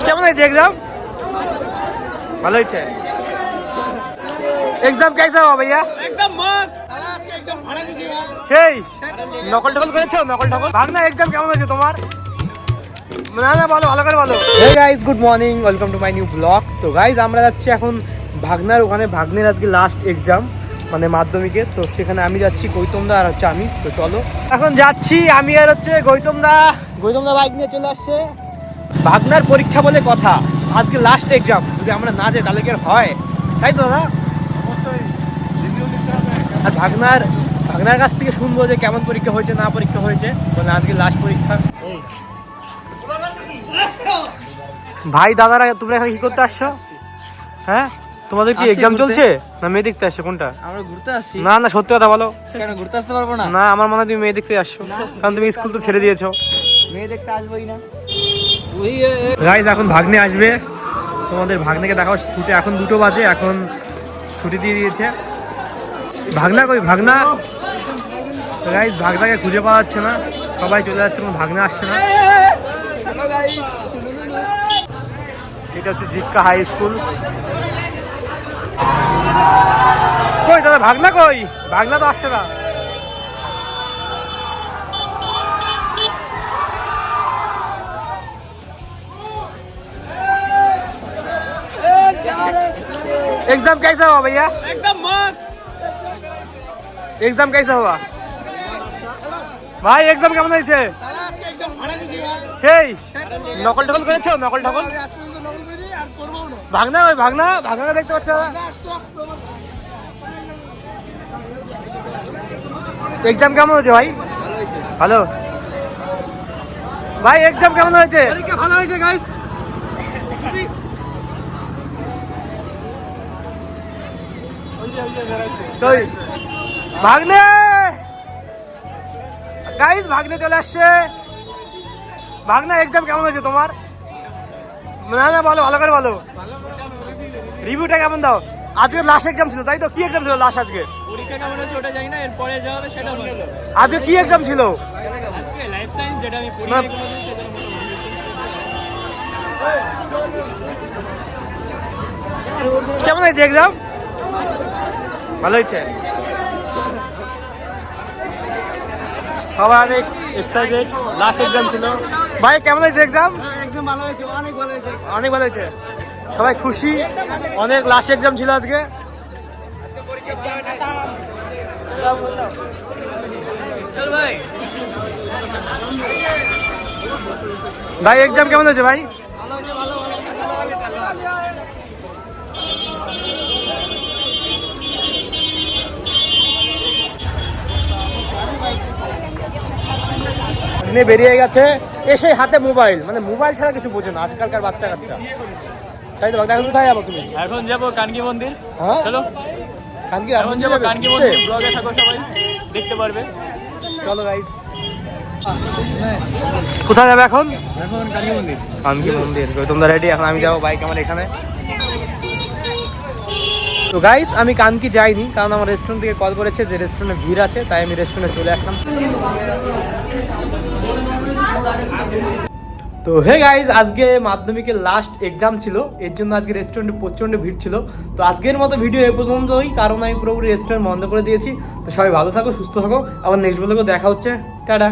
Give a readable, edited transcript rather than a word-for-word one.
কেমন হয়েছে এক্সাম? ভালো হয়েছে। एग्जाम कैसा हुआ भैया? एकदम मस्त। আজকে एग्जाम ভাড়া দিছি ভাই। সেই নকল টকল করেছো? নকল টকল ভাগনা এক্সাম কেমন হয়েছে তোমার? না না বলো, ভালো করে বলো। Hey guys, good morning, welcome to my new blog. তো গাইস আমরা যাচ্ছি এখন ভাগনার ওখানে। ভাগনের আজকে লাস্ট এক্সাম, মানে মাধ্যমিকের। তো সেখানে আমি যাচ্ছি, গৌতমদা আর হচ্ছে আমি। তো চলো এখন যাচ্ছি আমি আর হচ্ছে গৌতমদা। গৌতমদা বাইক নিয়ে চলে আসছে। ভাগনার পরীক্ষা বলে কথা, আজকে লাস্ট এক্সাম। যদি আমরা না যাই তাহলে কি আর হয়? তাই তো দাদা? আর ভাগনার কাছ থেকে শুনবো যে কেমন পরীক্ষা হয়েছে না পরীক্ষা হয়েছে, মানে আজকে লাস্ট পরীক্ষা। ভাই দাদারা তোমরা এখানে কি করতে আসছো? হ্যাঁ তোমাদের কি এক্সাম চলছে না মেয়ে দেখতে আসছো? কোনটা? আমরা ঘুরতে আসছি। না না সত্যি কথা বলো। কেন ঘুরতে আসতে পারবো না? না আমার মনে হয় তুমি মেয়ে দেখতে আসছো, কারণ তুমি স্কুল তো ছেড়ে দিয়েছো। মেয়ে দেখতে আসবোই না। গাইস এখন ভাগ্নে আসবে, তোমাদের ভাগ্নেকে দেখাও। ছুটি এখন 2টো বাজে, এখন ছুটি দিয়ে দিয়েছে। ভাগনা কই? ভাগনা গাইস, ভাগনাকে খুঁজে পাওয়া যাচ্ছে না, সবাই চলে যাচ্ছে, কোনো ভাগনা আসছে না। এটা হচ্ছে জিটকা হাই স্কুল। কই দাদা ভাগনা কই? ভাগনা তো আসছে না। एग्जाम कैसा हुआ भैया? एकदम मस्त। एग्जाम कैसा हुआ ভাই? এক্সাম কেমন হয়েছে? আজকে एग्जाम ভাড়া দিছি ভাই। সেই নকল টকল করেছো? নকল টকল আজ পর্যন্ত নকল করিনি আর করবও না। ভাগনা ওই ভাগনা দেখতে পাচ্ছ? এক্সাম কেমন হয়েছে ভাই? ভালো ভাই। এক্সাম কেমন হয়েছে? পরীক্ষা ভালো হয়েছে গাইস। কই ভাগনে? গাইস ভাগনে চলে আসছে। ভাগনা এক্সাম কেমন হয়েছে তোমার? না না বলো, ভালো করে বলো। রিভিউটা কেমন দাও? আজকে লাস্ট এক্সাম ছিল তাই তো? কি এক্সাম ছিল লাস্ট আজকে? পরীক্ষা কেমন হয়েছে ওটা জানি না, এরপরে যা হবে সেটা বলবো। আজকে কি এক্সাম ছিল? আজকে লাইফ সায়েন্স, যেটা আমি পড়ি না। নাই কোনোদিন, সেটা কেমন হয়েছে এক্সাম? ভালো হয়েছে। সবাই অনেক এক্সাইটেড, লাস্ট এক্সাম ছিল। ভাই কেমন হয়েছে এক্সাম? এক্সাম ভালো হয়েছে, অনেক ভালো হয়েছে। অনেক ভালো হয়েছে, সবাই খুশি। অনেক লাস্ট এক্সাম ছিল আজকে। ভাই এক্সাম কেমন হয়েছে ভাই? বেরিয়ে গেছে, এসে হাতে মোবাইল, মানে মোবাইল ছাড়া কিছু বোঝে না আজকালকার বাচ্চা কাচ্চা। তাই তো? এখন কোথায় যাবো তুমি? এখন যাবো কানকি মন্দির। হ্যাঁ চলো কানকি, এখন যাবো কানকি মন্দির। ব্লগে থাকো, সবাই দেখতে পারবে। চলো গাইস। কোথায় যাবে এখন? এখন কানকি মন্দির। কানকি মন্দির। তোমরা রেডি? এখন আমি যাবো, বাইক আমার এখানে। তো গাইস আমি কানকি যাইনি, কারণ আমার রেস্টুরেন্ট থেকে কল করেছে যে রেস্টুরেন্টে ভিড় আছে, তাই আমি রেস্টুরেন্টে চলে আসলাম। তো হে গাইজ, আজকে মাধ্যমিকের লাস্ট এক্সাম ছিল, এর জন্য আজকে রেস্টুরেন্টে প্রচণ্ড ভিড় ছিল। তো আজকের মতো ভিডিও এ পর্যন্তই, কারণ আমি পুরোপুরি রেস্টুরেন্ট বন্ধ করে দিয়েছি। তো সবাই ভালো থাকো, সুস্থ থাকো, আবার নেক্সট ব্লগে দেখা হচ্ছে। টাটা।